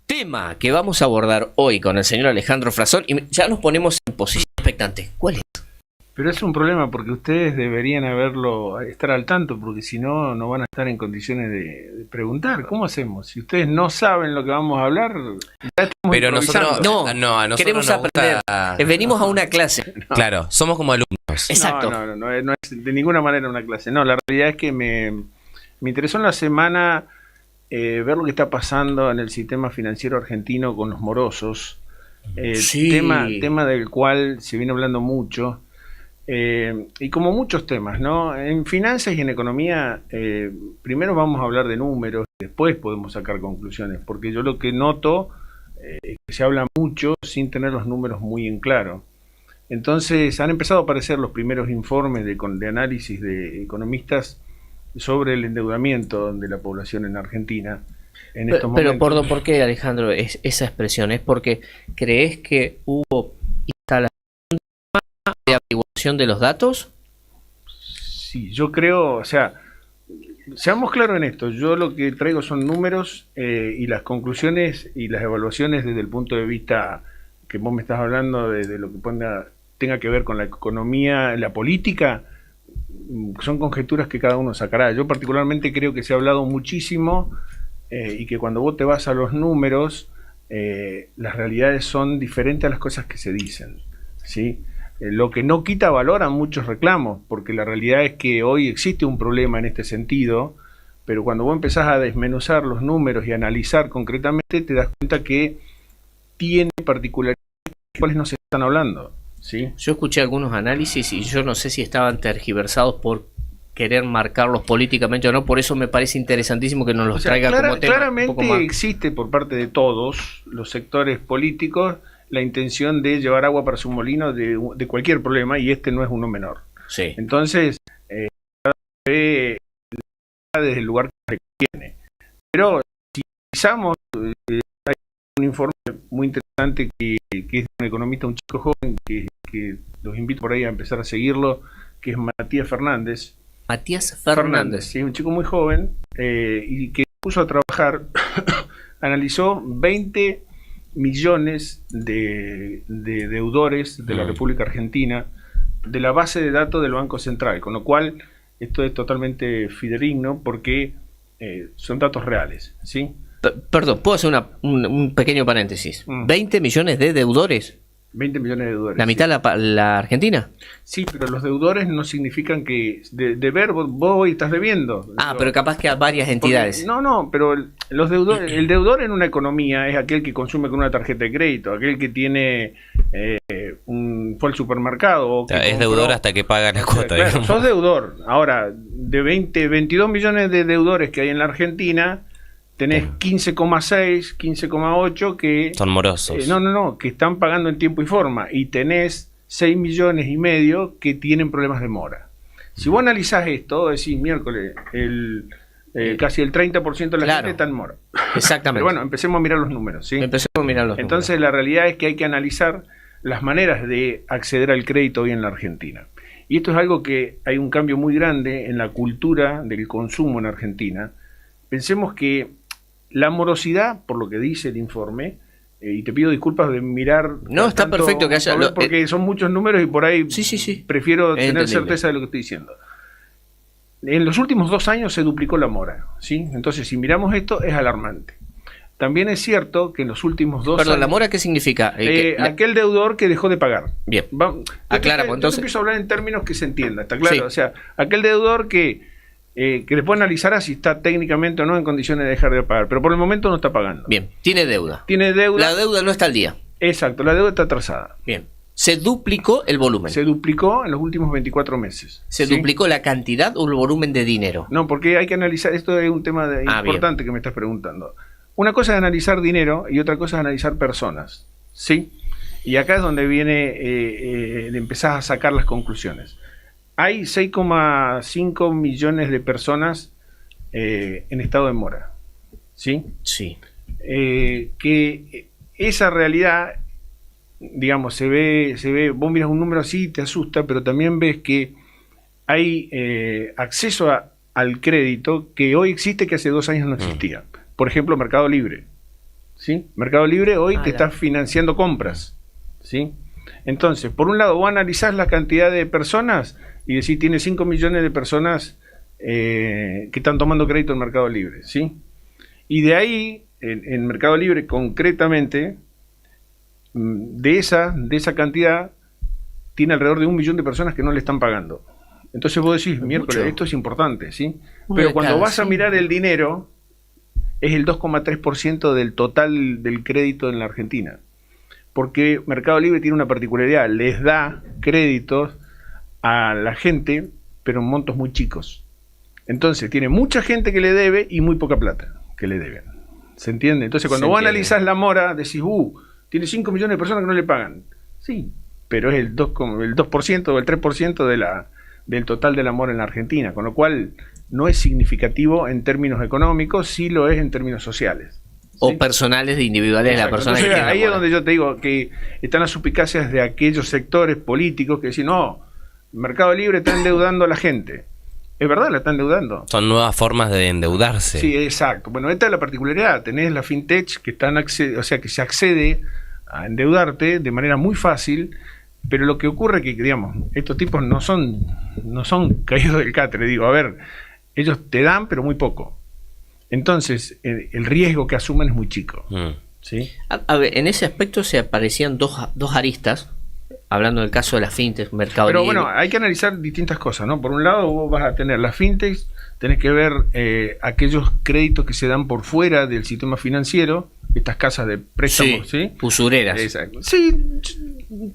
Tema que vamos a abordar hoy con el señor Alejandro Frazón, y ya nos ponemos en posición expectante. ¿Cuál es? Pero es un problema porque ustedes deberían estar al tanto, porque si no, no van a estar en condiciones de preguntar. ¿Cómo hacemos? Si ustedes no saben lo que vamos a hablar, ya estamos Pero improvisando. nosotros, no, a nosotros Queremos nos aprender. gusta- Venimos a una clase. Claro, somos como alumnos. Exacto. No es de ninguna manera una clase. No, la realidad es que me interesó en la semana ver lo que está pasando en el sistema financiero argentino con los morosos. Sí. Tema del cual se viene hablando mucho. Y como muchos temas, ¿no? En finanzas y en economía, primero vamos a hablar de números, después podemos sacar conclusiones, porque yo lo que noto es que se habla mucho sin tener los números muy en claro. Entonces han empezado a aparecer los primeros informes de análisis de economistas sobre el endeudamiento de la población en Argentina en estos Pero momentos. ¿por qué, Alejandro, esa expresión? ¿Es porque crees que hubo instalación de averiguación de los datos? Sí, yo creo, o sea, seamos claros en esto, yo lo que traigo son números y las conclusiones y las evaluaciones desde el punto de vista que vos me estás hablando, de lo que tenga que ver con la economía, la política, son conjeturas que cada uno sacará. Yo particularmente creo que se ha hablado muchísimo y que cuando vos te vas a los números, las realidades son diferentes a las cosas que se dicen, ¿sí? Lo que no quita valor a muchos reclamos, porque la realidad es que hoy existe un problema en este sentido, pero cuando vos empezás a desmenuzar los números y analizar concretamente, te das cuenta que tiene particularidades de las cuales no se están hablando, ¿sí? Yo escuché algunos análisis y yo no sé si estaban tergiversados por querer marcarlos políticamente o no, por eso me parece interesantísimo que nos los traiga como tema. Claramente un poco más. existe por parte de todos los sectores políticos la intención de llevar agua para su molino de cualquier problema, y este no es uno menor. Sí. Entonces, ve desde el lugar que tiene. Pero si analizamos, hay un informe muy interesante que es de un economista, un chico joven, que los invito por ahí a empezar a seguirlo, que es Matías Fernández. Matías Fernández. Sí, un chico muy joven y que puso a trabajar, analizó 20 millones de deudores de la República Argentina de la base de datos del Banco Central, con lo cual esto es totalmente fidedigno porque son datos reales, ¿sí? Perdón, ¿puedo hacer un pequeño paréntesis? 20 millones de deudores. 20 millones de deudores. ¿La mitad la Argentina? Sí, pero los deudores no significan que deber, vos hoy estás debiendo. Pero capaz que a varias entidades. No, pero los deudores, el deudor en una economía es aquel que consume con una tarjeta de crédito, aquel que tiene fue al supermercado. O que es deudor hasta que paga la cuota. Claro, sos deudor. Ahora, de 22 millones de deudores que hay en la Argentina, tenés 15,6, 15,8 que... son morosos. Que están pagando en tiempo y forma. Y tenés 6 millones y medio que tienen problemas de mora. Si vos analizás esto, decís miércoles, casi el 30% de la gente está en mora. Exactamente. Pero bueno, empecemos a mirar los números, ¿sí? Entonces la realidad es que hay que analizar las maneras de acceder al crédito hoy en la Argentina. Y esto es algo que hay un cambio muy grande en la cultura del consumo en Argentina. Pensemos que la morosidad, por lo que dice el informe, y te pido disculpas de mirar... No, está perfecto que haya... porque son muchos números y por ahí sí. prefiero tener certeza de lo que estoy diciendo. En los últimos 2 años se duplicó la mora, ¿sí? Entonces, si miramos esto, es alarmante. También es cierto que en los últimos 2 años... ¿la mora qué significa? Aquel deudor que dejó de pagar. Bien. Aclaramos, entonces... Yo empiezo a hablar en términos que se entienda, ¿está claro? Sí. O sea, aquel deudor que después analizará si está técnicamente o no en condiciones de dejar de pagar, pero por el momento no está pagando. Bien, tiene deuda. La deuda no está al día. Exacto, la deuda está atrasada. Bien. Se duplicó el volumen. Se duplicó en los últimos 24 meses. ¿Se duplicó la cantidad o el volumen de dinero? No, porque hay que analizar, esto es un tema importante que me estás preguntando. Una cosa es analizar dinero y otra cosa es analizar personas, ¿sí? Y acá es donde viene, empezás a sacar las conclusiones. Hay 6,5 millones de personas en estado de mora, ¿sí? Sí. Que esa realidad, digamos, se ve, vos miras un número así y te asusta, pero también ves que hay acceso al crédito que hoy existe que hace 2 años no existía. Por ejemplo, Mercado Libre. ¿sí? Mercado Libre hoy te claro. está financiando compras, ¿sí? Entonces, por un lado, vos analizás la cantidad de personas y decís, tiene 5 millones de personas que están tomando crédito en Mercado Libre, ¿sí? Y de ahí, en Mercado Libre concretamente, de esa cantidad, tiene alrededor de 1 millón de personas que no le están pagando. Entonces vos decís, miércoles, esto es importante, ¿sí? Pero cuando vas a mirar el dinero, es el 2,3% del total del crédito en la Argentina. Porque Mercado Libre tiene una particularidad, les da créditos a la gente, pero en montos muy chicos. Entonces, tiene mucha gente que le debe y muy poca plata que le deben. ¿Se entiende? Entonces, cuando vos analizás la mora, decís, tiene 5 millones de personas que no le pagan. Sí, pero es el 2% o el 3% del total de la mora en la Argentina, con lo cual no es significativo en términos económicos, sí lo es en términos sociales. O ¿sí? Personales de individuales de la persona. Entonces, que ahí es donde yo te digo que están las suspicacias de aquellos sectores políticos que dicen, no, Mercado Libre está endeudando a la gente. Es verdad, la está endeudando. Son nuevas formas de endeudarse. Sí, exacto. Bueno, esta es la particularidad. Tenés la fintech que o sea, que se accede a endeudarte de manera muy fácil, pero lo que ocurre es que, digamos, estos tipos no son caídos del catre. Digo, a ver, ellos te dan, pero muy poco. Entonces, el riesgo que asumen es muy chico. ¿Sí? A ver, en ese aspecto se aparecían dos aristas, hablando del caso de la fintech, Mercado Libre. Pero bueno, hay que analizar distintas cosas, ¿no? Por un lado, vos vas a tener las fintechs, tenés que ver aquellos créditos que se dan por fuera del sistema financiero, estas casas de préstamos, ¿sí? Usureras. Exacto. Sí,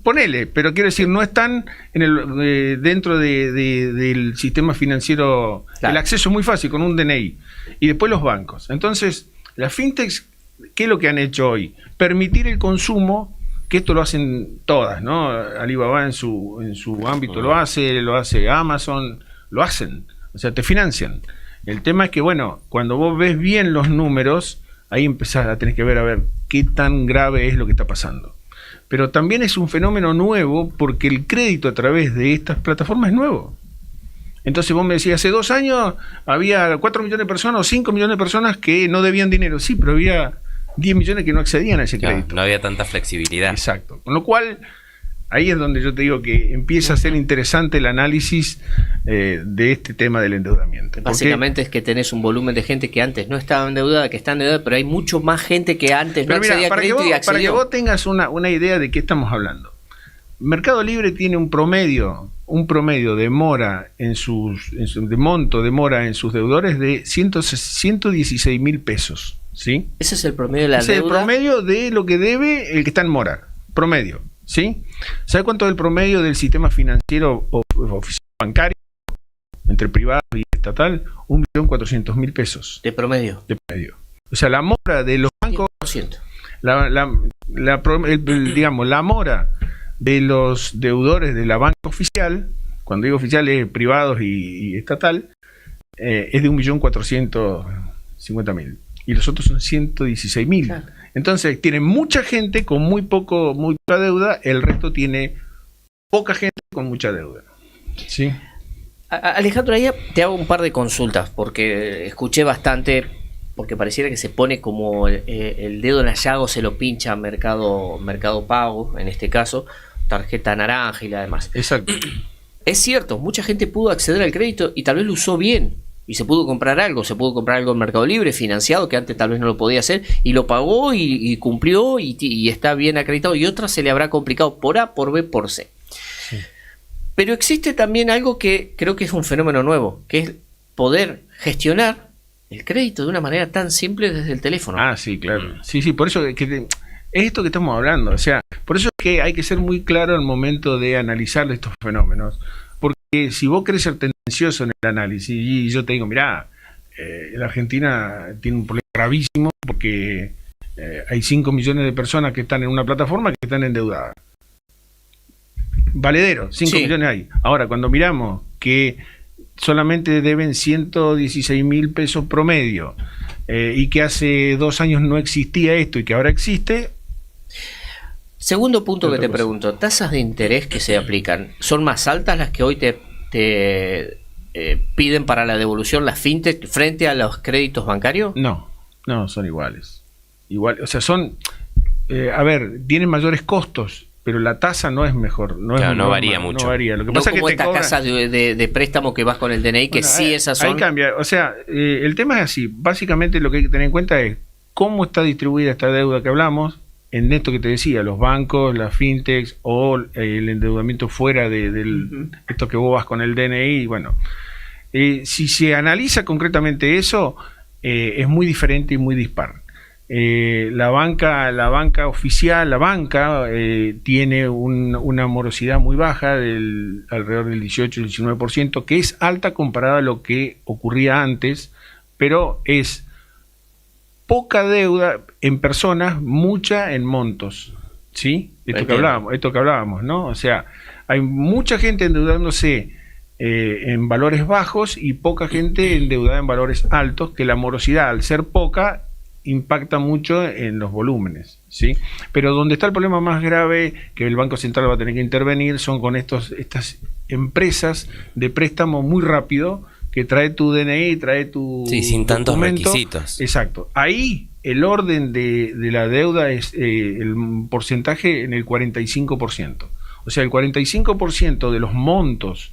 ponele, pero quiero decir, no están dentro del sistema financiero. Claro. El acceso es muy fácil con un DNI. Y después los bancos. Entonces, las fintechs, ¿qué es lo que han hecho hoy? Permitir el consumo, que esto lo hacen todas, ¿no? Alibaba en su ámbito lo hace Amazon, lo hacen. O sea, te financian. El tema es que, bueno, cuando vos ves bien los números, ahí empezás a tener que ver, a ver, qué tan grave es lo que está pasando. Pero también es un fenómeno nuevo porque el crédito a través de estas plataformas es nuevo. Entonces vos me decías, hace 2 años había 4 millones de personas o 5 millones de personas que no debían dinero. Sí, pero había 10 millones que no accedían a ese crédito. No había tanta flexibilidad. Exacto. Con lo cual, ahí es donde yo te digo que empieza a ser interesante el análisis de este tema del endeudamiento. Básicamente es que tenés un volumen de gente que antes no estaba endeudada, que está endeudada, pero hay mucho más gente que antes no accedía a crédito y accedió. Para que vos tengas una idea de qué estamos hablando. Mercado Libre tiene un promedio de mora de monto de mora en sus deudores de 116.000 pesos. ¿Sí? Ese es el promedio de la deuda. Es el promedio de lo que debe el que está en mora. Promedio. ¿Sí? ¿Sabe cuánto es el promedio del sistema financiero oficial bancario entre privado y estatal? 1.400.000 pesos. De promedio. De promedio. O sea, la mora de los bancos. 10%. Digamos, la mora de los deudores de la banca oficial, cuando digo oficial es privados y estatal, es de 1.450.000. Y los otros son 116.000. Claro. Entonces, tienen mucha gente con mucha deuda, el resto tiene poca gente con mucha deuda. ¿Sí? Alejandro, ahí te hago un par de consultas, porque escuché bastante, porque pareciera que se pone como el dedo en la llaga, se lo pincha Mercado Pago, en este caso, tarjeta naranja y la demás. Exacto. Es cierto, mucha gente pudo acceder al crédito y tal vez lo usó bien. Y se pudo comprar algo en Mercado Libre, financiado, que antes tal vez no lo podía hacer, y lo pagó y cumplió y está bien acreditado, y otras se le habrá complicado por A, por B, por C. Sí. Pero existe también algo que creo que es un fenómeno nuevo, que es poder gestionar el crédito de una manera tan simple desde el teléfono. Ah, sí, claro. Sí, por eso es esto que estamos hablando. O sea, por eso es que hay que ser muy claro al momento de analizar estos fenómenos. Porque si vos querés ser tendencioso en el análisis, y yo te digo, mirá, la Argentina tiene un problema gravísimo porque hay 5 millones de personas que están en una plataforma que están endeudadas. Valedero, 5 millones hay. Ahora, cuando miramos que solamente deben 116.000 pesos promedio y que hace 2 años no existía esto y que ahora existe. Segundo punto que te pregunto, ¿tasas de interés que se aplican son más altas las que hoy te piden para la devolución las fintech frente a los créditos bancarios? No, son iguales. igual, o sea, son, a ver, tienen mayores costos, pero la tasa no es mejor, Claro, no varía mucho. No varía. Lo que No pasa es como que te esta cobran. casa de préstamo que vas con el DNI, que Bueno, sí esas son... Ahí cambia, o sea, el tema es así, básicamente lo que hay que tener en cuenta es cómo está distribuida esta deuda que hablamos, en esto que te decía, los bancos, las fintechs o el endeudamiento fuera de esto que vos vas con el DNI, bueno, si se analiza concretamente eso, es muy diferente y muy dispar. La banca oficial, tiene una morosidad muy baja, alrededor del 18-19%, que es alta comparada a lo que ocurría antes, pero es poca deuda en personas, mucha en montos, ¿sí? Esto que hablábamos, ¿no? O sea, hay mucha gente endeudándose en valores bajos y poca gente endeudada en valores altos, que la morosidad, al ser poca, impacta mucho en los volúmenes, ¿sí? Pero donde está el problema más grave, que el Banco Central va a tener que intervenir, son con estas empresas de préstamo muy rápido, que trae tu DNI, trae tu sin tantos documento. requisitos. Exacto. Ahí el orden de la deuda es el porcentaje en el 45%. O sea, el 45% de los montos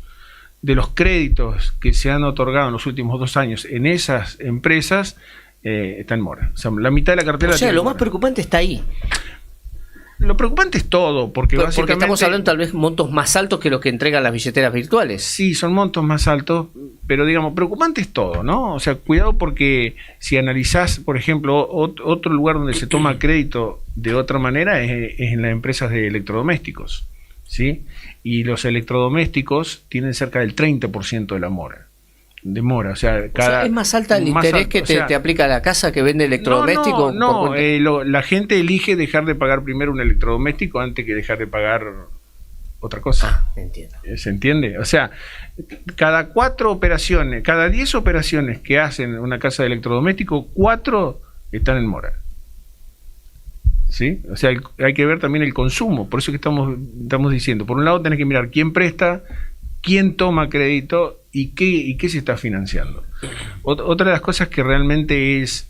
de los créditos que se han otorgado en los últimos 2 años en esas empresas está en mora. O sea, la mitad de la cartera... O sea, lo más preocupante está ahí. Lo preocupante es todo, porque básicamente... Porque estamos hablando tal vez montos más altos que los que entregan las billeteras virtuales. Sí, son montos más altos, pero digamos, preocupante es todo, ¿no? O sea, cuidado porque si analizás, por ejemplo, otro lugar donde se toma crédito de otra manera es en las empresas de electrodomésticos, ¿sí? Y los electrodomésticos tienen cerca del 30% de la mora. O sea, es más alta el interés que te aplica la casa que vende electrodoméstico. La gente elige dejar de pagar primero un electrodoméstico antes que dejar de pagar otra cosa. Entiendo. ¿Se entiende? O sea, cada 10 operaciones que hacen una casa de electrodoméstico, 4 están en mora. ¿Sí? O sea, hay que ver también el consumo. Por eso que estamos diciendo, por un lado tenés que mirar quién presta, quién toma crédito y qué se está financiando. Otra de las cosas que realmente es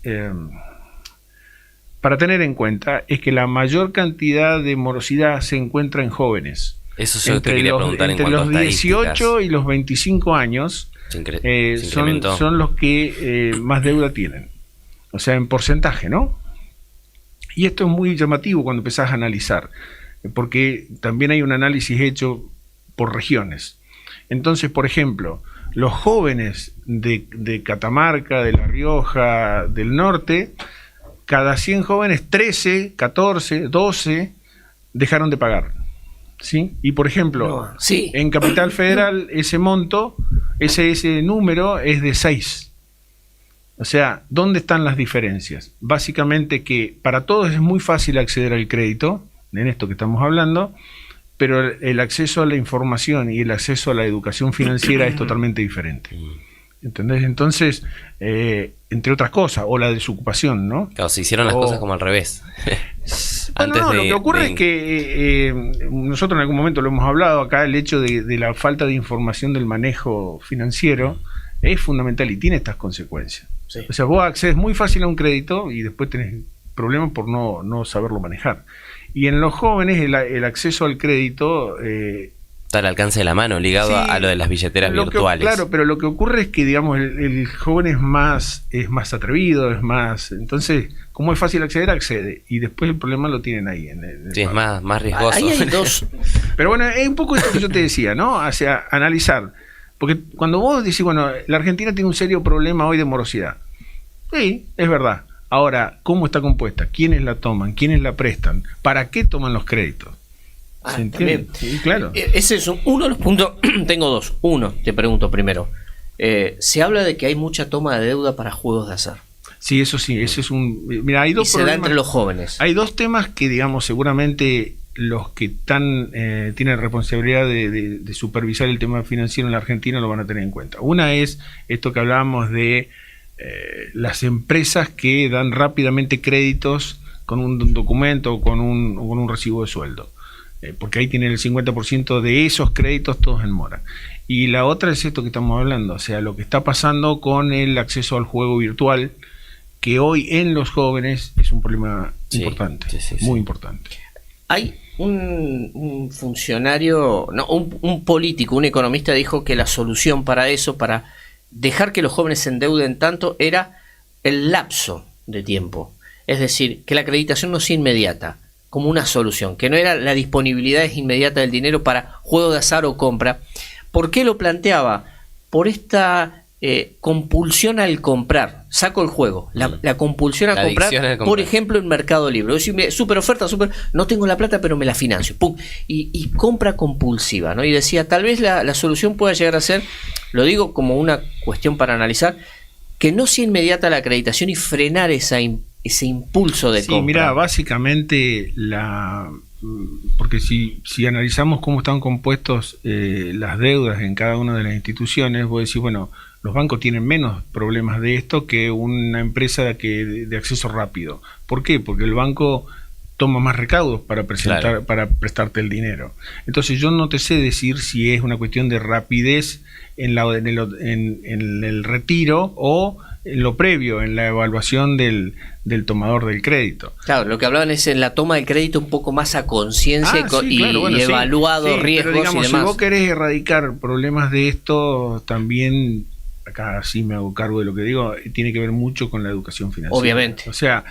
para tener en cuenta es que la mayor cantidad de morosidad se encuentra en jóvenes. Eso yo te quería preguntar en cuanto a estadísticas. Entre los 18 y los 25 años son los que más deuda tienen. O sea, en porcentaje, ¿no? Y esto es muy llamativo cuando empezás a analizar, porque también hay un análisis hecho por regiones. Entonces, por ejemplo, los jóvenes de Catamarca, de La Rioja, del norte, cada 100 jóvenes, 13, 14, 12 dejaron de pagar. ¿Sí? Y por ejemplo, en Capital Federal ese monto, ese número es de 6. O sea, ¿dónde están las diferencias? Básicamente que para todos es muy fácil acceder al crédito, en esto que estamos hablando, pero el acceso a la información y el acceso a la educación financiera es totalmente diferente. ¿Entendés? Entonces, entre otras cosas, o la desocupación, ¿no? Claro, se hicieron las cosas como al revés. Lo que ocurre es que nosotros en algún momento lo hemos hablado acá, el hecho de la falta de información del manejo financiero es fundamental y tiene estas consecuencias. Sí. O sea, vos accedes muy fácil a un crédito y después tenés problemas por no saberlo manejar. Y en los jóvenes el acceso al crédito... está al alcance de la mano, ligado a lo de las billeteras virtuales. Claro, pero lo que ocurre es que, digamos, el joven es más atrevido, es más... Entonces, como es fácil acceder, accede. Y después el problema lo tienen ahí. Sí, es más riesgoso. Ahí hay dos. Pero bueno, es un poco esto que yo te decía, ¿no? O sea, analizar. Porque cuando vos decís, bueno, la Argentina tiene un serio problema hoy de morosidad. Sí, es verdad. Ahora, ¿cómo está compuesta? ¿Quiénes la toman? ¿Quiénes la prestan? ¿Para qué toman los créditos? ¿Se entiende? Sí, claro. Ese es uno de los puntos. Tengo dos. Uno, te pregunto primero. Se habla de que hay mucha toma de deuda para juegos de azar. Sí, eso sí. Ese es un... Mira, hay dos y se da entre los jóvenes. Hay dos temas que, digamos, seguramente los que tienen responsabilidad de supervisar el tema financiero en la Argentina lo van a tener en cuenta. Una es esto que hablábamos de las empresas que dan rápidamente créditos con un documento o con un recibo de sueldo, porque ahí tienen el 50% de esos créditos todos en mora. Y la otra es esto que estamos hablando, o sea, lo que está pasando con el acceso al juego virtual, que hoy en los jóvenes es un problema importante, muy importante. Hay un funcionario, no, un político, un economista dijo que la solución para eso, para dejar que los jóvenes se endeuden tanto, era el lapso de tiempo. Es decir, que la acreditación no sea inmediata, como una solución, que no era la disponibilidad inmediata del dinero para juego de azar o compra. ¿Por qué lo planteaba? Por esta compulsión al comprar. Saco el juego, la compulsión a comprar, por ejemplo, en Mercado Libre. Es decir, super oferta, no tengo la plata, pero me la financio. ¡Pum! Y compra compulsiva, ¿no? Y decía, tal vez la solución pueda llegar a ser, lo digo como una cuestión para analizar, que no sea inmediata la acreditación y frenar ese impulso de compra. Mira, básicamente porque si analizamos cómo están compuestos las deudas en cada una de las instituciones, vos decís, bueno, los bancos tienen menos problemas de esto que una empresa de acceso rápido. ¿Por qué? Porque el banco toma más recaudos para prestarte el dinero. Entonces yo no te sé decir si es una cuestión de rapidez en el retiro o en lo previo, en la evaluación del tomador del crédito. Claro, lo que hablaban es en la toma del crédito un poco más a conciencia y evaluado riesgos, pero digamos, y demás. Si vos querés erradicar problemas de esto, también, acá sí me hago cargo de lo que digo, tiene que ver mucho con la educación financiera. Obviamente. O sea,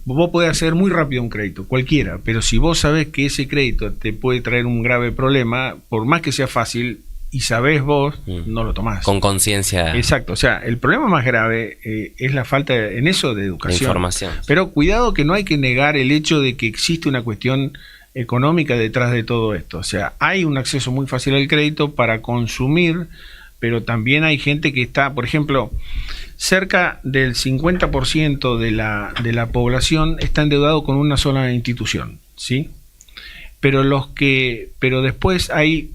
vos podés hacer muy rápido un crédito, cualquiera, pero si vos sabés que ese crédito te puede traer un grave problema, por más que sea fácil, y sabés vos, no lo tomás. Con conciencia. Exacto, o sea, el problema más grave es la falta en eso de educación. De información. Pero cuidado, que no hay que negar el hecho de que existe una cuestión económica detrás de todo esto. O sea, hay un acceso muy fácil al crédito para consumir, pero también hay gente que está, por ejemplo, cerca del 50% de la población está endeudado con una sola institución, ¿sí? Pero después hay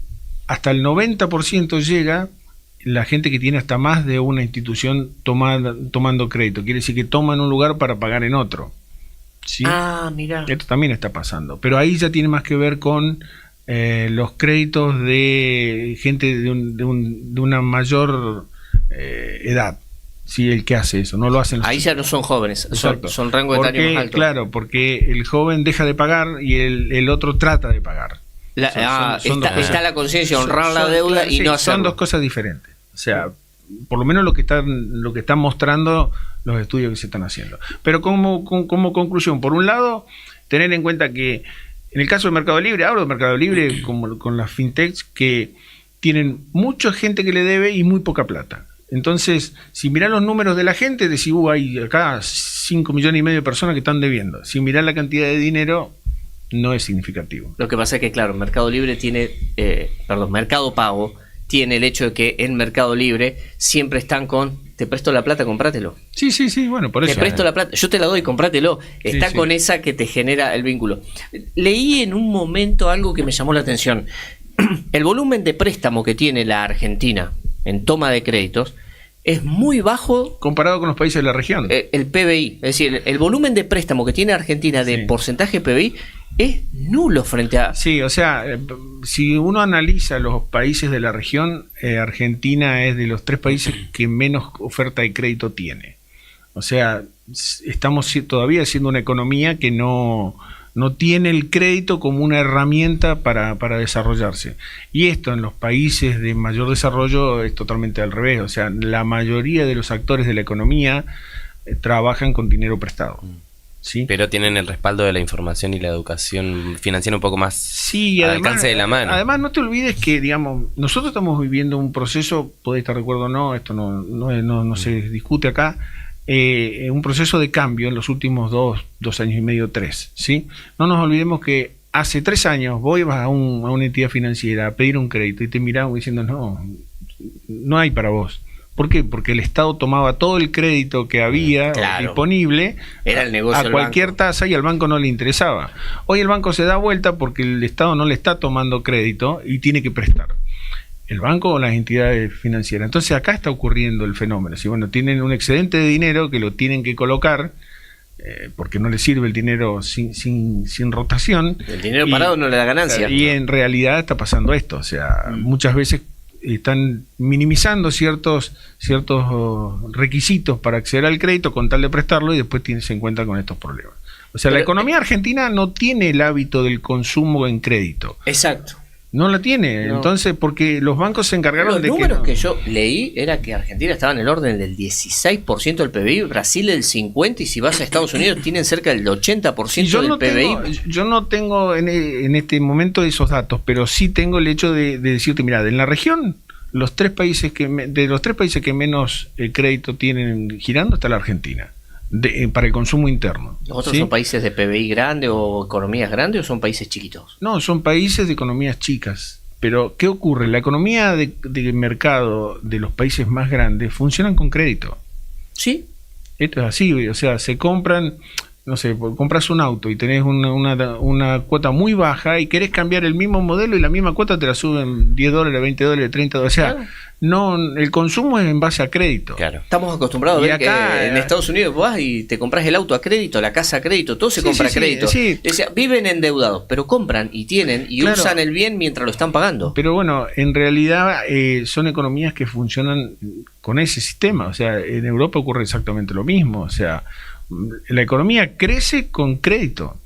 hasta el 90% llega la gente que tiene hasta más de una institución tomando crédito. Quiere decir que toman un lugar para pagar en otro, ¿sí? Mira. Esto también está pasando. Pero ahí ya tiene más que ver con los créditos de gente de una mayor edad. Sí, el que hace eso, no lo hacen. Ahí ya no son jóvenes, son rango etario más alto. Claro, porque el joven deja de pagar y el otro trata de pagar. Está la conciencia, honrar la deuda y no hacerlo. Son dos cosas diferentes. O sea, por lo menos lo que están mostrando los estudios que se están haciendo. Pero como conclusión, por un lado, tener en cuenta que en el caso del Mercado Libre, hablo de Mercado Libre como con las fintechs, que tienen mucha gente que le debe y muy poca plata. Entonces, si mirás los números de la gente, decís, hay acá 5,5 millones de personas que están debiendo. Si mirás la cantidad de dinero, no es significativo. Lo que pasa es que, claro, Mercado Libre tiene, Mercado Pago tiene el hecho de que en Mercado Libre siempre están con, te presto la plata, comprátelo. Sí, bueno, por eso. Te presto la plata, yo te la doy, comprátelo. Está con esa que te genera el vínculo. Leí en un momento algo que me llamó la atención. El volumen de préstamo que tiene la Argentina en toma de créditos es muy bajo comparado con los países de la región. El PBI, es decir, el volumen de préstamo que tiene Argentina de porcentaje PBI es nulo frente a... Sí, o sea, si uno analiza los países de la región, Argentina es de los 3 países que menos oferta de crédito tiene. O sea, estamos todavía siendo una economía que no tiene el crédito como una herramienta para desarrollarse. Y esto en los países de mayor desarrollo es totalmente al revés. O sea, la mayoría de los actores de la economía trabajan con dinero prestado. ¿Sí? Pero tienen el respaldo de la información y la educación financiera un poco más al alcance de la mano. Además, no te olvides que, digamos, nosotros estamos viviendo un proceso, podés estar de acuerdo o no, esto no se discute acá, un proceso de cambio en los últimos 2 años y medio, 3, ¿sí? No nos olvidemos que hace 3 años vos ibas a una entidad financiera a pedir un crédito y te miraban diciendo, no hay para vos. ¿Por qué? Porque el Estado tomaba todo el crédito que había disponible, era el negocio a cualquier tasa, y al banco no le interesaba. Hoy el banco se da vuelta porque el Estado no le está tomando crédito y tiene que prestar. El banco o las entidades financieras. Entonces acá está ocurriendo el fenómeno. Si tienen un excedente de dinero que lo tienen que colocar, porque no les sirve el dinero sin rotación. El dinero parado no le da ganancia. Y en realidad está pasando esto. O sea, muchas veces están minimizando ciertos requisitos para acceder al crédito con tal de prestarlo y después se encuentran con estos problemas. O sea, la economía argentina no tiene el hábito del consumo en crédito. Exacto. No la tiene, No. Entonces, porque los bancos se encargaron Los de números no. que yo leí era que Argentina estaba en el orden del 16% del PBI, Brasil del 50%, y si vas a Estados Unidos tienen cerca del 80% del PBI. Yo no tengo en este momento esos datos, pero sí tengo el hecho de decirte, mira, en la región, de los tres países que menos crédito tienen girando está la Argentina, para el consumo interno. ¿Los otros ¿sí? son países de PBI grande o economías grandes o son países chiquitos? No, son países de economías chicas. Pero, ¿qué ocurre? La economía de mercado de los países más grandes funcionan con crédito. Sí. Esto es así, o sea, se compran, no sé, compras un auto y tenés una cuota muy baja y querés cambiar el mismo modelo y la misma cuota te la suben $10, $20, $30. O sea, Claro. no, el consumo es en base a crédito. Claro. Estamos acostumbrados a Y ver acá, que en Estados Unidos vas y te compras el auto a crédito, la casa a crédito, todo se Sí, compra sí, a crédito. sí. O sea, viven endeudados, pero compran y tienen y Claro. usan el bien mientras lo están pagando. Pero bueno, en realidad son economías que funcionan con ese sistema. O sea, en Europa ocurre exactamente lo mismo. O sea, la economía crece con crédito.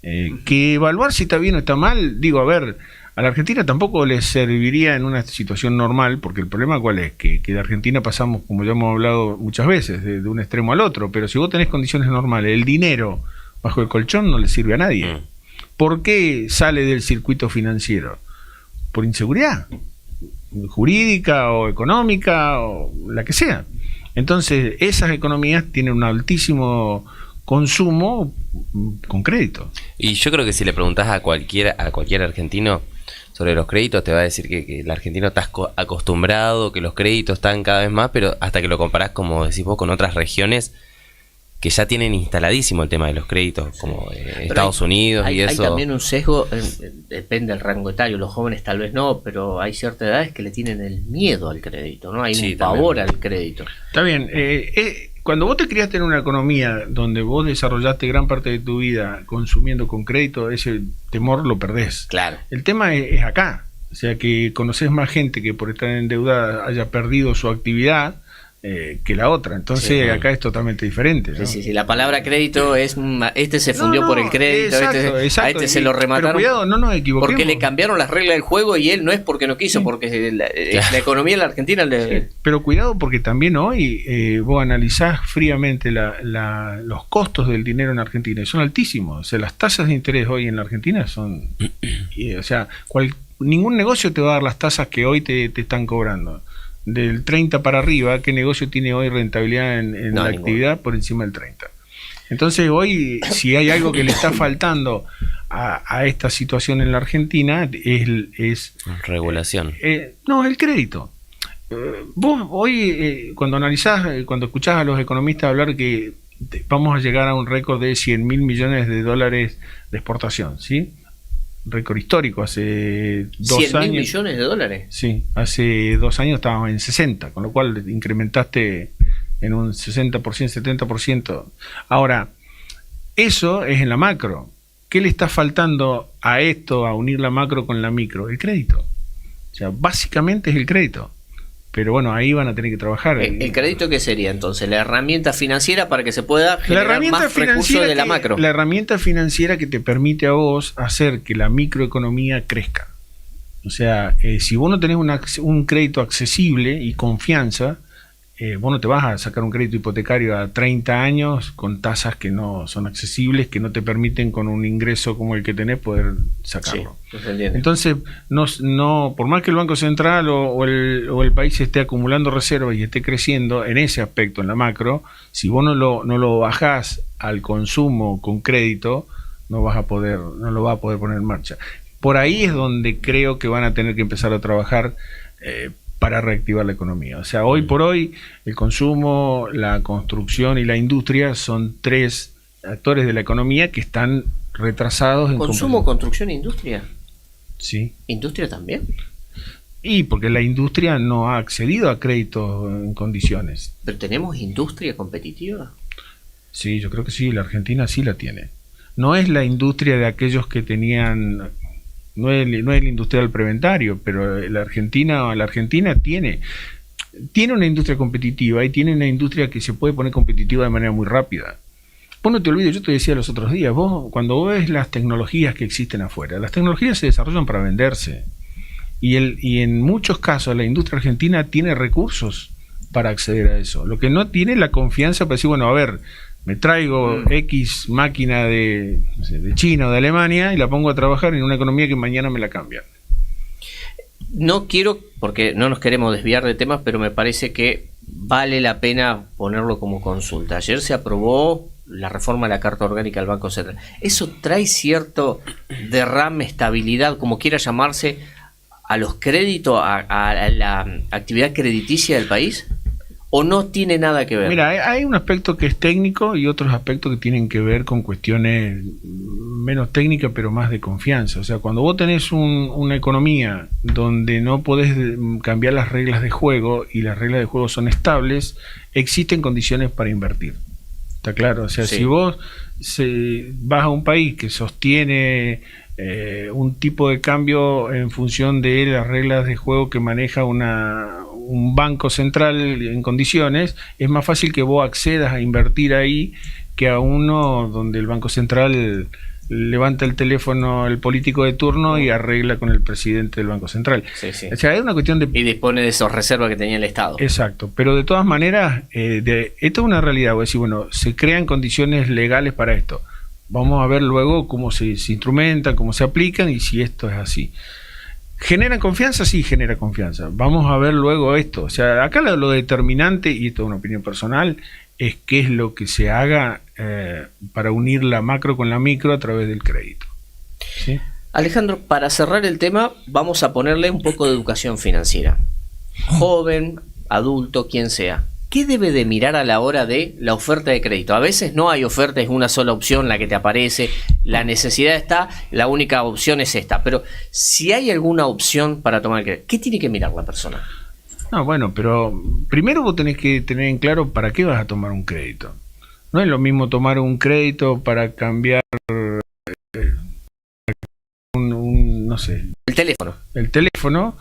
Que evaluar si está bien o está mal, digo, a ver, a la Argentina tampoco le serviría en una situación normal, porque el problema cuál es, que de Argentina pasamos, como ya hemos hablado muchas veces, de un extremo al otro, pero si vos tenés condiciones normales, el dinero bajo el colchón no le sirve a nadie. ¿Por qué sale del circuito financiero? Por inseguridad jurídica o económica o la que sea. Entonces, esas economías tienen un altísimo consumo con crédito. Y yo creo que si le preguntás a cualquier argentino sobre los créditos, te va a decir que el argentino está acostumbrado, que los créditos están cada vez más, pero hasta que lo comparás, como decís vos, con otras regiones que ya tienen instaladísimo el tema de los créditos, como Estados Unidos y eso. Hay también un sesgo, depende del rango etario, los jóvenes tal vez no, pero hay ciertas edades que le tienen el miedo al crédito, ¿no? Hay Sí, un pavor también. al crédito. Está bien. Cuando vos te criaste en una economía donde vos desarrollaste gran parte de tu vida consumiendo con crédito, ese temor lo perdés. Claro. El tema es acá. O sea, que conoces más gente que por estar endeudada haya perdido su actividad que la otra. Entonces, Sí. acá es totalmente diferente, ¿no? Sí. La palabra crédito es este se fundió por el crédito, exacto, a exacto. este se lo remataron. Pero cuidado, no nos equivoquemos. Porque le cambiaron las reglas del juego y él no es porque no quiso, porque la economía en la Argentina Sí, pero cuidado porque también hoy vos analizás fríamente los costos del dinero en Argentina y son altísimos. O sea, las tasas de interés hoy en la Argentina son... o sea, ningún negocio te va a dar las tasas que hoy te están cobrando. Del 30 para arriba, ¿qué negocio tiene hoy rentabilidad en No, la ninguno. actividad por encima del 30? Entonces hoy, si hay algo que le está faltando a esta situación en la Argentina, es Regulación. no, el crédito. Vos hoy, cuando analizás, cuando escuchás a los economistas hablar que vamos a llegar a un récord de 100.000 millones de dólares de exportación, ¿sí? Récord histórico, hace 2 100.000 años. millones de dólares. Sí, hace 2 años estábamos en 60, con lo cual incrementaste en un 60%, 70%. Ahora, eso es en la macro. ¿Qué le está faltando a esto, a unir la macro con la micro? El crédito. O sea, básicamente es el crédito. Pero bueno, ahí van a tener que trabajar. ¿El crédito qué sería entonces? La herramienta financiera para que se pueda generar más recursos de la macro. La herramienta financiera que te permite a vos hacer que la microeconomía crezca. O sea, si vos no tenés un crédito accesible y confianza, vos no te vas a sacar un crédito hipotecario a 30 años con tasas que no son accesibles, que no te permiten con un ingreso como el que tenés poder sacarlo. Sí, se entiende. Entonces, no, por más que el Banco Central o el país esté acumulando reservas y esté creciendo en ese aspecto, en la macro, si vos no lo bajás al consumo con crédito, no lo vas a poder poner en marcha. Por ahí es donde creo que van a tener que empezar a trabajar para reactivar la economía. O sea, hoy por hoy el consumo, la construcción y la industria son 3 actores de la economía que están retrasados en Consumo, construcción e industria. Sí. ¿Industria también? Y porque la industria no ha accedido a créditos en condiciones. ¿Pero tenemos industria competitiva? Sí, yo creo que sí, la Argentina sí la tiene. No es la industria de aquellos que tenían no es el industrial preventario, pero la Argentina tiene una industria competitiva y tiene una industria que se puede poner competitiva de manera muy rápida. Vos no te olvides, yo te decía los otros días, cuando vos ves las tecnologías que existen afuera, las tecnologías se desarrollan para venderse. Y en muchos casos la industria argentina tiene recursos para acceder a eso. Lo que no tiene es la confianza para decir, bueno, a ver, me traigo X máquina de China o de Alemania y la pongo a trabajar en una economía que mañana me la cambian. No quiero, porque no nos queremos desviar de temas, pero me parece que vale la pena ponerlo como consulta. Ayer se aprobó la reforma de la Carta Orgánica del Banco Central. ¿Eso trae cierto derrame, estabilidad, como quiera llamarse, a los créditos, a la actividad crediticia del país? ¿O no tiene nada que ver? Mira, hay un aspecto que es técnico y otros aspectos que tienen que ver con cuestiones menos técnicas, pero más de confianza. O sea, cuando vos tenés una economía donde no podés cambiar las reglas de juego y las reglas de juego son estables, existen condiciones para invertir. ¿Está claro? O sea, sí. Si vos vas a un país que sostiene un tipo de cambio en función de las reglas de juego que maneja un banco central en condiciones, es más fácil que vos accedas a invertir ahí que a uno donde el Banco Central levanta el teléfono el político de turno y arregla con el presidente del Banco Central. Sí, sí. O sea, es una cuestión de... Y dispone de esas reservas que tenía el Estado. Exacto, pero de todas maneras, esto es una realidad. Voy a decir, bueno, se crean condiciones legales para esto. Vamos a ver luego cómo se instrumentan, cómo se aplican y si esto es así. ¿Genera confianza? Sí, genera confianza. Vamos a ver luego esto. O sea, acá lo determinante, y esto es una opinión personal, es qué es lo que se haga para unir la macro con la micro a través del crédito. ¿Sí? Alejandro, para cerrar el tema, vamos a ponerle un poco de educación financiera. Joven, adulto, quien sea. ¿Qué debe de mirar a la hora de la oferta de crédito? A veces no hay oferta, es una sola opción la que te aparece, la necesidad está, la única opción es esta. Pero si hay alguna opción para tomar el crédito, ¿qué tiene que mirar la persona? No, bueno, pero primero vos tenés que tener en claro para qué vas a tomar un crédito. No es lo mismo tomar un crédito para cambiar no sé, el teléfono. El teléfono.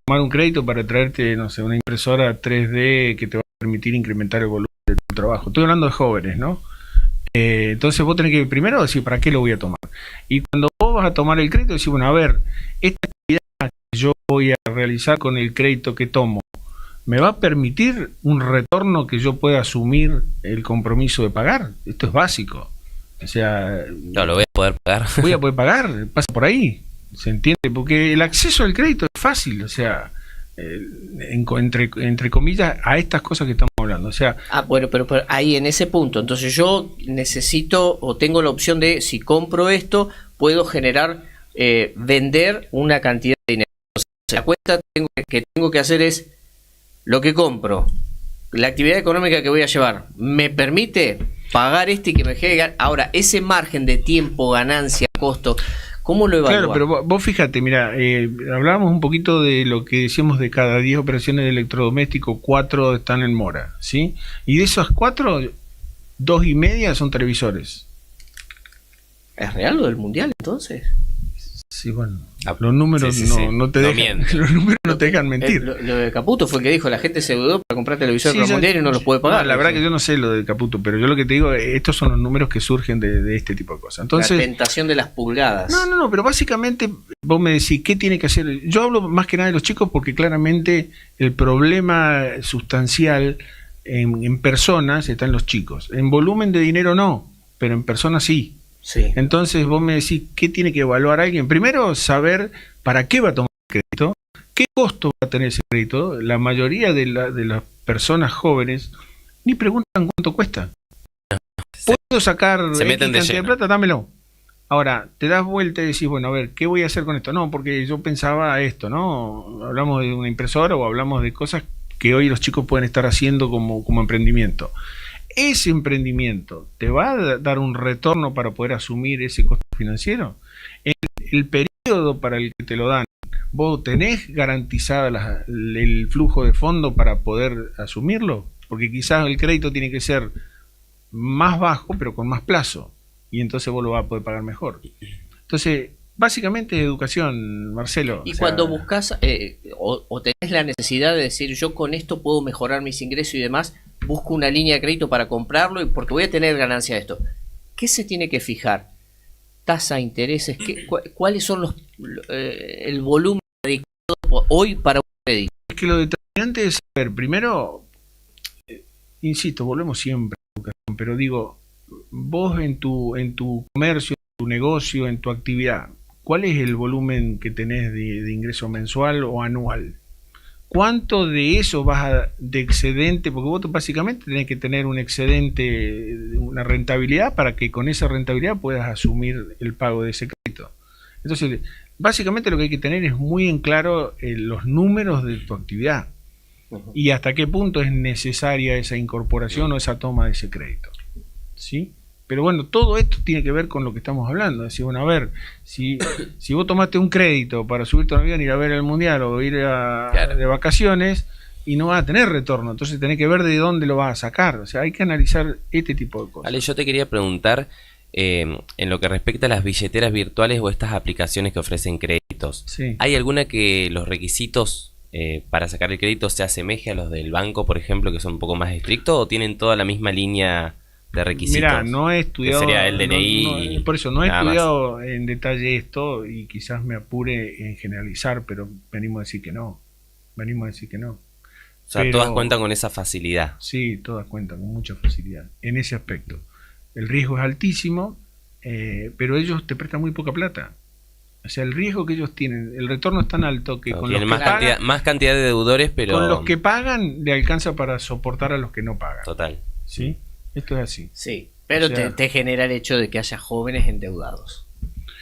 Tomar un crédito para traerte, no sé, una impresora 3D que te va a permitir incrementar el volumen de tu trabajo. Estoy hablando de jóvenes, ¿no? Entonces vos tenés que primero decir, ¿para qué lo voy a tomar? Y cuando vos vas a tomar el crédito, decís, bueno, a ver, esta actividad que yo voy a realizar con el crédito que tomo, ¿me va a permitir un retorno que yo pueda asumir el compromiso de pagar? Esto es básico. O sea... No, lo voy a poder pagar. Voy a poder pagar, pasa por ahí. ¿Se entiende? Porque el acceso al crédito es fácil, o sea, entre comillas, a estas cosas que estamos hablando. O sea, bueno, pero ahí en ese punto, entonces yo necesito o tengo la opción de, si compro esto, puedo generar, vender una cantidad de dinero. O sea, la cuenta que tengo que hacer es lo que compro, la actividad económica que voy a llevar, ¿me permite pagar y que me genere? Ahora, ese margen de tiempo, ganancia, costo, ¿cómo lo evalúas? Claro, pero vos fíjate, mira, hablábamos un poquito de lo que decíamos de cada 10 operaciones de electrodoméstico, 4 están en mora, ¿sí? Y de esas 4, 2 y media son televisores. ¿Es real lo del mundial entonces? Sí, bueno, los números no te dejan, los números no te dejan mentir. Lo de Caputo fue el que dijo, la gente se dudó para comprar televisores para el mundial y no los puede pagar. No, la verdad que yo no sé lo de Caputo, pero yo lo que te digo, estos son los números que surgen de este tipo de cosas. Entonces, la tentación de las pulgadas. No, pero básicamente vos me decís, ¿qué tiene que hacer? Yo hablo más que nada de los chicos porque claramente el problema sustancial en personas está en los chicos. En volumen de dinero no, pero en personas sí. Sí. Entonces vos me decís, ¿qué tiene que evaluar alguien? Primero, saber para qué va a tomar el crédito, qué costo va a tener ese crédito. La mayoría de las personas jóvenes ni preguntan cuánto cuesta. ¿Puedo sacar se meten cantidad de plata? Dámelo. Ahora, te das vuelta y decís, bueno, a ver, ¿qué voy a hacer con esto? No, porque yo pensaba esto, ¿no? Hablamos de una impresora o hablamos de cosas que hoy los chicos pueden estar haciendo como emprendimiento. ¿Ese emprendimiento te va a dar un retorno para poder asumir ese costo financiero? El periodo para el que te lo dan, ¿vos tenés garantizada el flujo de fondo para poder asumirlo? Porque quizás el crédito tiene que ser más bajo, pero con más plazo, y entonces vos lo vas a poder pagar mejor. Entonces, Básicamente es educación, Marcelo. Y o sea, cuando buscas o tenés la necesidad de decir yo con esto puedo mejorar mis ingresos y demás, busco una línea de crédito para comprarlo y porque voy a tener ganancia de esto. ¿Qué se tiene que fijar? Tasa, intereses, ¿cuáles son el volumen adecuado hoy para un crédito? es que lo determinante es saber, primero, insisto, volvemos siempre a la educación, pero digo, vos en tu comercio, en tu negocio, en tu actividad, ¿cuál es el volumen que tenés de ingreso mensual o anual? ¿Cuánto de eso de excedente? Porque vos básicamente tenés que tener un excedente, una rentabilidad para que con esa rentabilidad puedas asumir el pago de ese crédito. Entonces, básicamente lo que hay que tener es muy en claro los números de tu actividad y hasta qué punto es necesaria esa incorporación o esa toma de ese crédito. ¿Sí? Pero bueno, todo esto tiene que ver con lo que estamos hablando. Es decir, bueno, a ver, si vos tomaste un crédito para subirte a un avión, ir a ver el mundial o ir de vacaciones y no vas a tener retorno, entonces tenés que ver de dónde lo vas a sacar. O sea, hay que analizar este tipo de cosas. Ale, yo te quería preguntar en lo que respecta a las billeteras virtuales o estas aplicaciones que ofrecen créditos. Sí. ¿Hay alguna que los requisitos para sacar el crédito se asemeje a los del banco, por ejemplo, que son un poco más estrictos, o tienen toda la misma línea de requisitos? Mirá, no he estudiado, que sería el DNI, por eso no he nada estudiado más en detalle esto y quizás me apure en generalizar, pero venimos a decir que no. O sea, Pero todas cuentan con esa facilidad. sí, todas cuentan con mucha facilidad en ese aspecto. El riesgo es altísimo, pero ellos te prestan muy poca plata. O sea, el riesgo que ellos tienen, el retorno es tan alto que No, con los tienen que pagan, más cantidad de deudores, pero con los que pagan le alcanza para soportar a los que no pagan. total. ¿Sí? Esto es así. Sí, pero O sea, te genera el hecho de que haya jóvenes endeudados.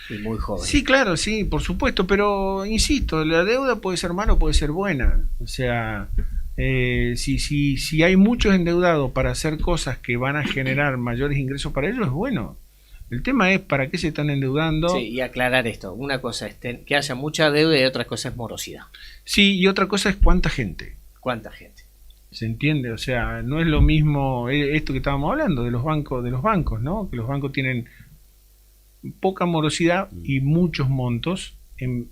Y muy jóvenes. Sí, claro, sí, por supuesto, pero insisto, la deuda puede ser mala o puede ser buena. O sea, si hay muchos endeudados para hacer cosas que van a generar mayores ingresos para ellos, es bueno. El tema es para qué se están endeudando. Sí, y aclarar esto. Una cosa es que haya mucha deuda y otra cosa es morosidad. Sí, y otra cosa es cuánta gente. ¿Cuánta gente? ¿Se entiende? O sea, no es lo mismo esto que estábamos hablando de los bancos, ¿no? Que los bancos tienen poca morosidad y muchos montos,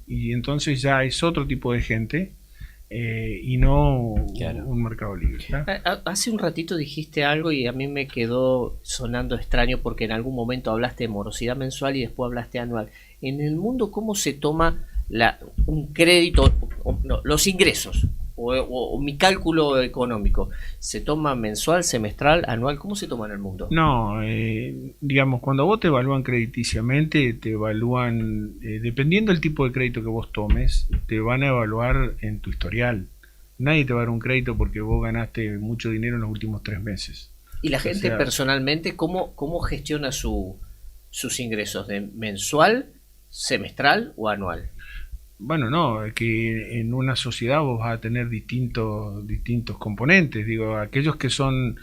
y entonces ya es otro tipo de gente y no Claro. un mercado libre. ¿Está? Hace un ratito dijiste algo y a mí me quedó sonando extraño porque en algún momento hablaste de morosidad mensual y después hablaste anual. En el mundo, ¿cómo se toma un crédito, no, los ingresos o mi cálculo económico? ¿Se toma mensual, semestral, anual? ¿Cómo se toma en el mundo? No, digamos, cuando vos te evalúan crediticiamente, te evalúan, dependiendo del tipo de crédito que vos tomes, te van a evaluar en tu historial. Nadie te va a dar un crédito porque vos ganaste mucho dinero en los últimos 3 meses. Y la gente personalmente, ¿cómo gestiona sus ingresos? ¿De mensual, semestral o anual? Bueno, no, que en una sociedad vos vas a tener distintos componentes. Digo, aquellos que son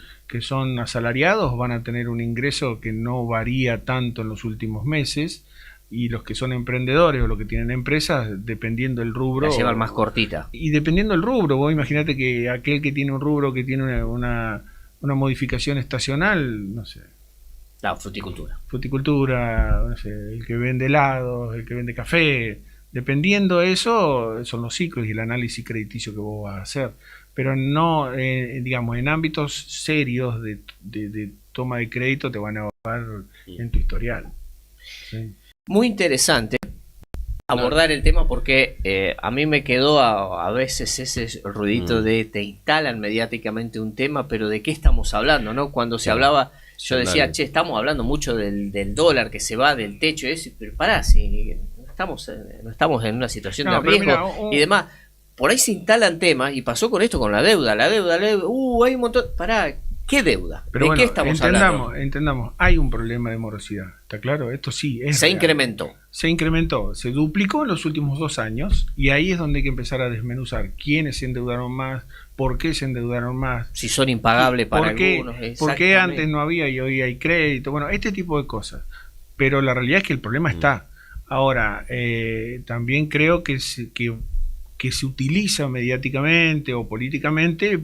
asalariados van a tener un ingreso que no varía tanto en los últimos meses, y los que son emprendedores o los que tienen empresas, dependiendo del rubro, La llevan más cortita. y dependiendo del rubro, vos imaginate que aquel que tiene un rubro que tiene una modificación estacional, no sé, La fruticultura. fruticultura, no sé, el que vende helados, el que vende café, dependiendo de eso, son los ciclos y el análisis crediticio que vos vas a hacer. Pero no, digamos, en ámbitos serios de toma de crédito te van a evaluar en tu historial. ¿Sí? Muy interesante abordar el tema porque a mí me quedó a veces ese ruidito de te instalan mediáticamente un tema, pero ¿de qué estamos hablando? ¿No? Cuando se hablaba, yo decía, che, estamos hablando mucho del dólar que se va del techo, pero pará, si no estamos en una situación de riesgo mira, y demás. Por ahí se instalan temas y pasó con esto, con la deuda, hay un montón, pará, ¿qué deuda? Pero ¿De bueno, qué estamos hablando? entendamos, hay un problema de morosidad, ¿está claro? Esto sí es Se real. incrementó. Se incrementó, se duplicó en los últimos 2 años, y ahí es donde hay que empezar a desmenuzar quiénes se endeudaron más, por qué se endeudaron más, Si son impagables para por qué, algunos. por qué exactamente. antes no había y hoy hay crédito, bueno, este tipo de cosas. Pero la realidad es que el problema está. Ahora, también creo que se utiliza mediáticamente o políticamente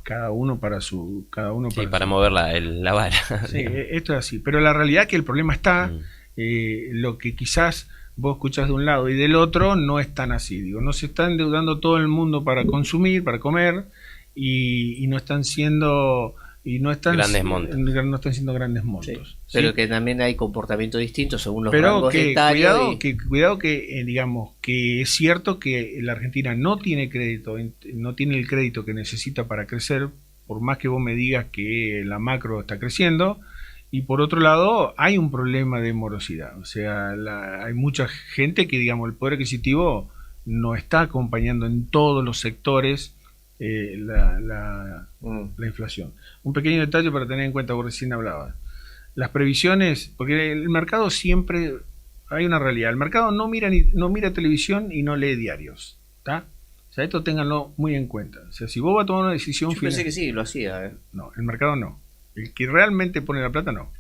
cada uno para su... para mover la vara. Sí, esto es así. Pero la realidad es que el problema está. Lo que quizás vos escuchás de un lado y del otro, no es tan así. Digo, no se está endeudando todo el mundo para consumir, para comer, y no están siendo... Y no están, grandes montos. No están siendo grandes montos. Sí, ¿sí? pero que también hay comportamientos distintos según los pero rangos que, etarios. cuidado que digamos que es cierto que la Argentina no tiene crédito, no tiene el crédito que necesita para crecer, por más que vos me digas que la macro está creciendo, y por otro lado hay un problema de morosidad. O sea, hay mucha gente que, digamos, el poder adquisitivo no está acompañando en todos los sectores la inflación. Un pequeño detalle para tener en cuenta, vos recién hablabas. Las previsiones, porque el mercado siempre, hay una realidad, el mercado no mira televisión y no lee diarios, ¿está? O sea, esto ténganlo muy en cuenta. O sea, si vos vas a tomar una decisión Yo pensé que sí, lo hacía. No, el mercado no. El que realmente pone la plata, no.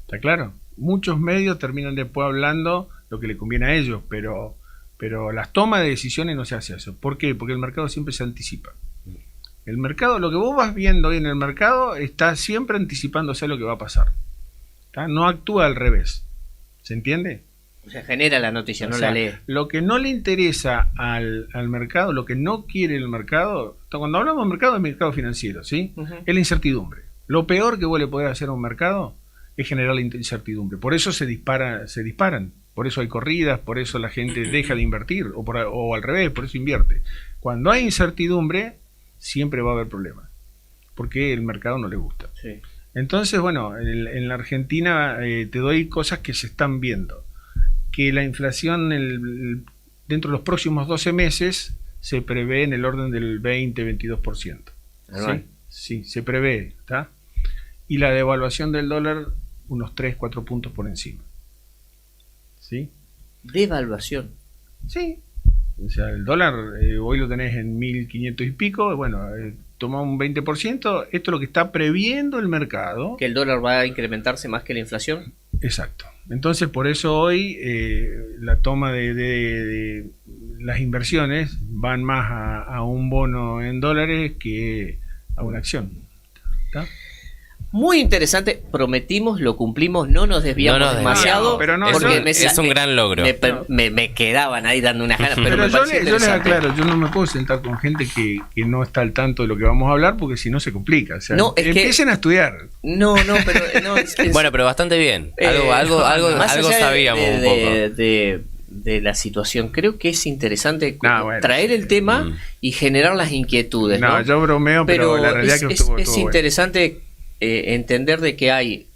¿Está claro? Muchos medios terminan después hablando lo que le conviene a ellos, pero las tomas de decisiones no se hace eso. ¿Por qué? Porque el mercado siempre se anticipa. El mercado, lo que vos vas viendo hoy en el mercado, está siempre anticipándose a lo que va a pasar. ¿Está? No actúa al revés. ¿Se entiende? O sea, genera la noticia, no O sea, la lee. Lo que no le interesa al mercado, lo que no quiere el mercado, cuando hablamos de mercado financiero, ¿sí? Es la incertidumbre. Lo peor que vos le podés hacer a un mercado es generar la incertidumbre. Por eso se disparan. Por eso hay corridas, por eso la gente deja de invertir, o al revés, por eso invierte. Cuando hay incertidumbre, siempre va a haber problemas, porque el mercado no le gusta. Sí. Entonces, bueno, en la Argentina te doy cosas que se están viendo. Que la inflación dentro de los próximos 12 meses se prevé en el orden del 20-22%. ¿Sí? Sí, se prevé, ¿está? Y la devaluación del dólar unos 3-4 puntos por encima. ¿Sí? Devaluación. Sí. O sea, el dólar hoy lo tenés en 1.500 y pico, bueno, toma un 20%, esto es lo que está previendo el mercado. ¿Que el dólar va a incrementarse más que la inflación? Exacto. Entonces, por eso hoy la toma de las inversiones van más a un bono en dólares que a una acción. ¿Está? Muy interesante, prometimos, lo cumplimos, no nos desviamos demasiado. Pero no, porque es un gran logro. Me quedaban ahí dando unas ganas. Pero yo les aclaro, yo no me puedo sentar con gente que no está al tanto de lo que vamos a hablar, porque si no se complica. O sea, no, empiecen a estudiar. Bueno, pero bastante bien. Algo sabíamos un poco. De la situación. Creo que es interesante traer el tema y generar las inquietudes. No, yo bromeo, pero la realidad es interesante entender de que hay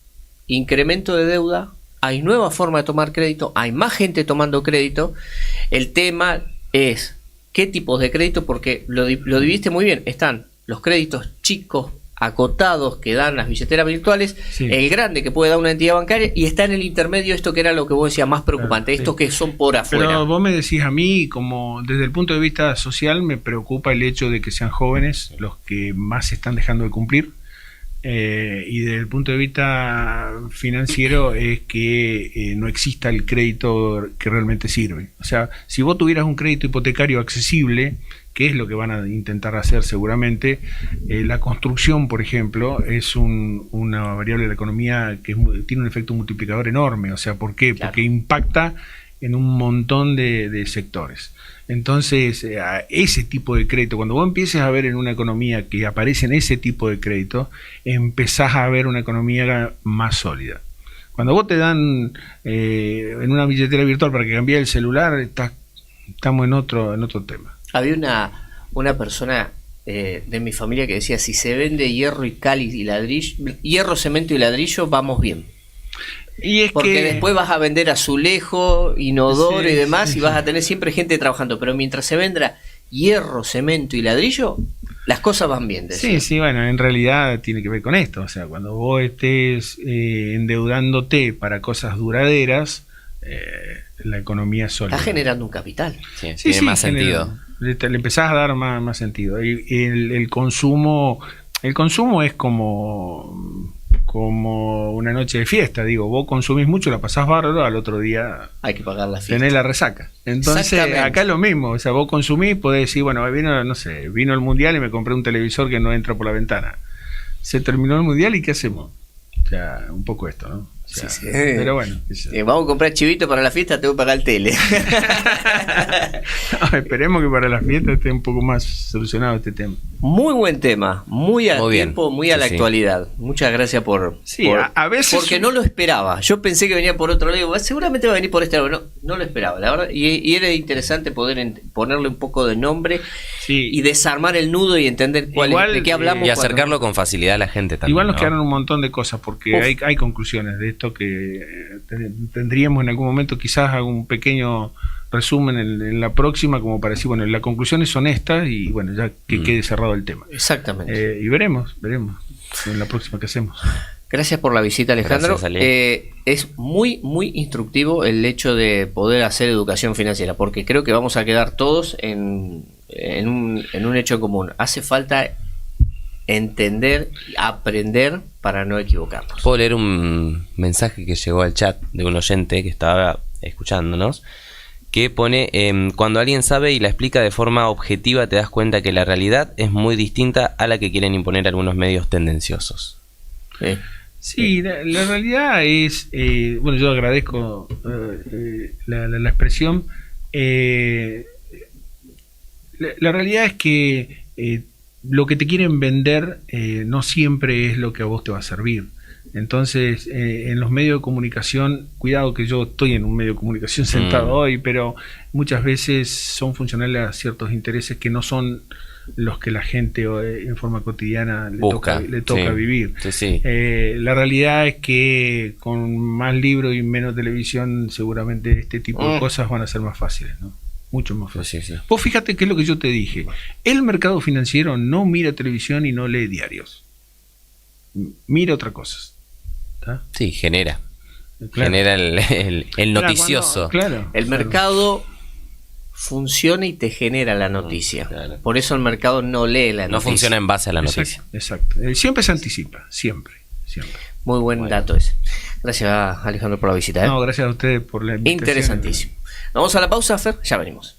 incremento de deuda, hay nueva forma de tomar crédito, hay más gente tomando crédito. El tema es qué tipos de crédito, porque lo dividiste muy bien. Están los créditos chicos, acotados, que dan las billeteras virtuales, sí. El grande que puede dar una entidad bancaria, y está en el intermedio esto que era lo que vos decías más preocupante, estos que son por afuera. Pero vos me decís a mí, como desde el punto de vista social, me preocupa el hecho de que sean jóvenes los que más se están dejando de cumplir. Y desde el punto de vista financiero es que no exista el crédito que realmente sirve. O sea, si vos tuvieras un crédito hipotecario accesible, que es lo que van a intentar hacer seguramente, la construcción, por ejemplo, es una variable de la economía que tiene un efecto multiplicador enorme. O sea, ¿por qué? Claro. Porque impacta en un montón de sectores. Entonces, ese tipo de crédito, cuando vos empieces a ver en una economía que aparecen ese tipo de crédito, empezás a ver una economía más sólida. Cuando vos te dan en una billetera virtual para que cambie el celular, estamos en otro tema. Había una persona de mi familia que decía, si se vende hierro y cal y ladrillo, hierro, cemento y ladrillo, vamos bien. Y es porque después vas a vender azulejo, inodoro y demás, y vas a tener siempre gente trabajando, pero mientras se venda hierro, cemento y ladrillo, las cosas van bien. Sí, bueno, en realidad tiene que ver con esto. O sea, cuando vos estés endeudándote para cosas duraderas, la economía es sólida. Está generando un capital. Tiene más sentido. Le empezás a dar más sentido. Y el consumo es como una noche de fiesta. Digo, vos consumís mucho, la pasás bárbaro, al otro día hay que pagar la fiesta, tenés la resaca. Entonces acá es lo mismo. O sea, vos consumís, podés decir, bueno, vino el mundial y me compré un televisor que no entra por la ventana. Se terminó el mundial y ¿qué hacemos? O sea, un poco esto, ¿no? O sea, Sí. Pero bueno. Vamos a comprar chivito para la fiesta, tengo que pagar el tele. No, esperemos que para las fiestas esté un poco más solucionado este tema. Muy buen tema, muy a Muy bien. tiempo, muy a Sí, la sí. actualidad. Muchas gracias por... Sí, por- a veces... porque no lo esperaba. Yo pensé que venía por otro lado. Digo, seguramente va a venir por este lado. No lo esperaba, la verdad. Y era interesante poder ponerle un poco de nombre Sí. y desarmar el nudo y entender Igual, de qué hablamos. Y cuando- acercarlo con facilidad a la gente también. Igual nos ¿no? quedaron un montón de cosas porque Uf. hay conclusiones de esto que tendríamos en algún momento quizás algún pequeño resumen en la próxima como para decir, bueno, las conclusiones son estas y bueno, ya que quede cerrado el tema. Exactamente. Y veremos en la próxima que hacemos. Gracias por la visita, Alejandro. Gracias, Ale. Es muy, muy instructivo el hecho de poder hacer educación financiera, porque creo que vamos a quedar todos en un hecho común. Hace falta entender, aprender para no equivocarnos. Puedo leer un mensaje que llegó al chat de un oyente que estaba escuchándonos, que pone, cuando alguien sabe y la explica de forma objetiva, te das cuenta que la realidad es muy distinta a la que quieren imponer algunos medios tendenciosos. Sí, la realidad es, bueno, yo agradezco la expresión. La realidad es que lo que te quieren vender no siempre es lo que a vos te va a servir. Entonces, en los medios de comunicación, cuidado que yo estoy en un medio de comunicación sentado hoy, pero muchas veces son funcionales a ciertos intereses que no son los que la gente en forma cotidiana le Busca, toca sí. vivir. Sí, sí. La realidad es que con más libros y menos televisión, seguramente este tipo de cosas van a ser más fáciles, ¿no? Mucho más fáciles. Sí, sí. Vos fíjate qué es lo que yo te dije. El mercado financiero no mira televisión y no lee diarios. Mira otras cosas. ¿Tá? Sí, genera. Claro. Genera el noticioso. Claro. El mercado funciona y te genera la noticia. Claro. Por eso el mercado no lee la No noticia. funciona en base a la Exacto, noticia. exacto. Siempre se anticipa, siempre. Muy buen dato ese. Gracias, Alejandro, por la visita. No, gracias a ustedes por la invitación. Interesantísimo. Vamos a la pausa, Fer, ya venimos.